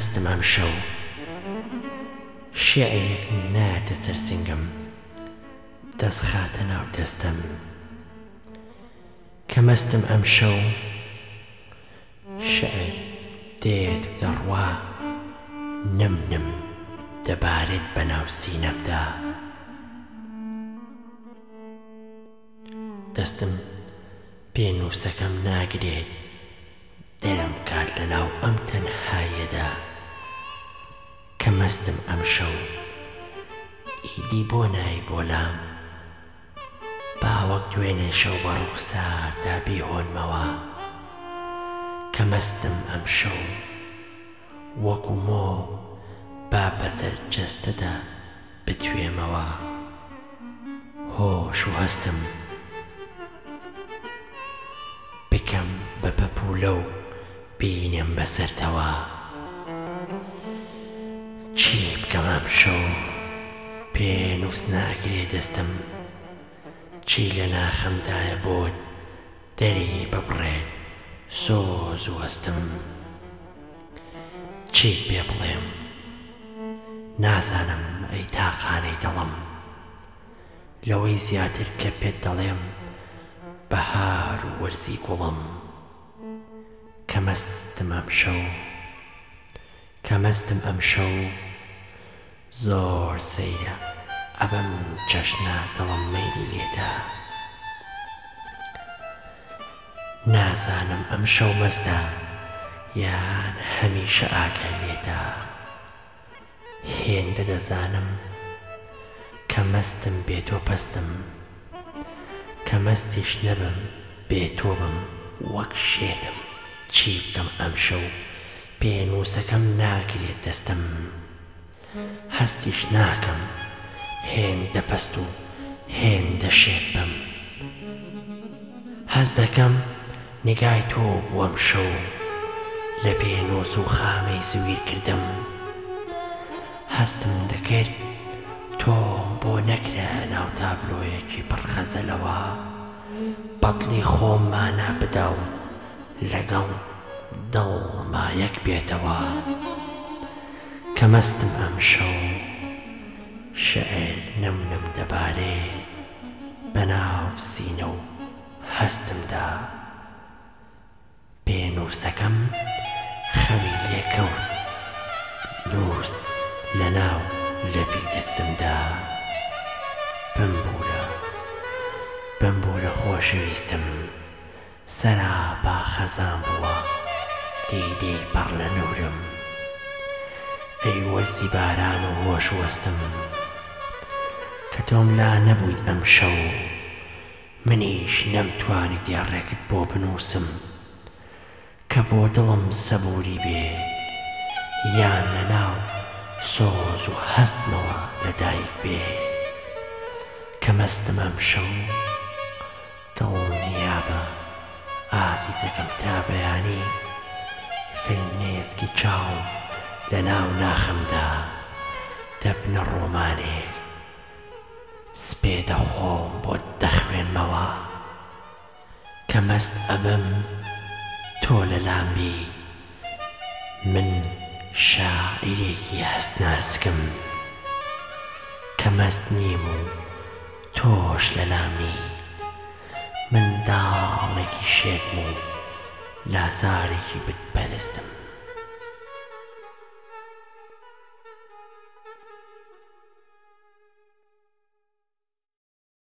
مەستم ئەم شەو شیعرێک نایەتە سەر سنگم دەست خاتە ناو دەستەم کە مەستم ئەم شەو شیعر دێت و دەڕوا نم نم دەبارێت بەناو سینەمدا دەستم پێ نووسەکەم ناگرێت دەرم کات لەناو ئەم تەنهاییەدا کە مەستم ئەم شەو ئیدی بۆ نای بۆلام با وەک دوێنێ شەو بە ڕوخساردا بیهۆنمەوە کە مەستم ئەم شەو وەکو مۆ با بەسەر جەستەدا بتوێمەوە هۆش و هەستم بکەم بە پەپوولە و بینم بەسەرتەوە چی بکەم ئەم شەو پێ نووس ناگرێ دەستم چی لە ناخەمدایە بۆت دەری ببڕێت سۆز و هەستم چیت پێ بڵێم نازانم ئەی تاقانەی دڵم لەوەی زیاتر کە پێت دەڵێم بەهار و وەرزی گوڵم کە مەستم ئەم شەو زۆر سەیرە ئەبەم جەشنە دڵم مەیلی لێتە نازانم ئەم شەو مەستە یان هەمیشە ئاگای لێتە هێندە دەزانم کە مەستم بێ تۆ پەستم کە مەستیش نەبم بێ تۆ بم وەک شێتم چی بکەم ئەم شەو پێنووسەکەم ناگرێت دەستم هەستیش ناکەم هێندە پەست و هێندە شێت بم هەست دەکەم نیگای تۆ بووەم شەو لە پێنووس و خامەی زویر کردم هەستم دەکرد تۆم بۆ نەکرە ناو تابلۆیەکی پڕخەزەلەوە بەدڵی خۆممانە بدا و لەگەڵ دڵما یەک بێتەوە کە مەستم ئەم شەو شیعر نم دەبارێت بەناو سینە و هەستمدا پێنووسەکەم خەوی لێکەوت نووست لەناو لەپی دەستمدا بمبورە خۆشەویستم سەرابا خەزان بووە دەیدەی پەڕ لە نورم ئەی وەرزی باران و هۆش وەستم کە تۆم لا نەبوویت ئەم شەو منیش نەمتوانی دیاڕێکت بۆ بنووسم کە بۆ دڵم سەبووری بێ یان لەناو سۆز و هەستمەوە لەدایک بێ کە مەستم ئەم شەو دڵنیابە ئازیزەکەم تا بەیانی فیلمێزکی چاوم لەناو ناخەمدا دەبنە ڕۆمانێک سپێ دەخۆم بۆت دەخوێنمەوە کە مەست ئەبم تۆ لەلام بیت من شاعیرێکی هەستناسکم کە مەست نیم و تۆش لەلام نیت منداڵێکی شێتم و لازارێکی بتپەرستم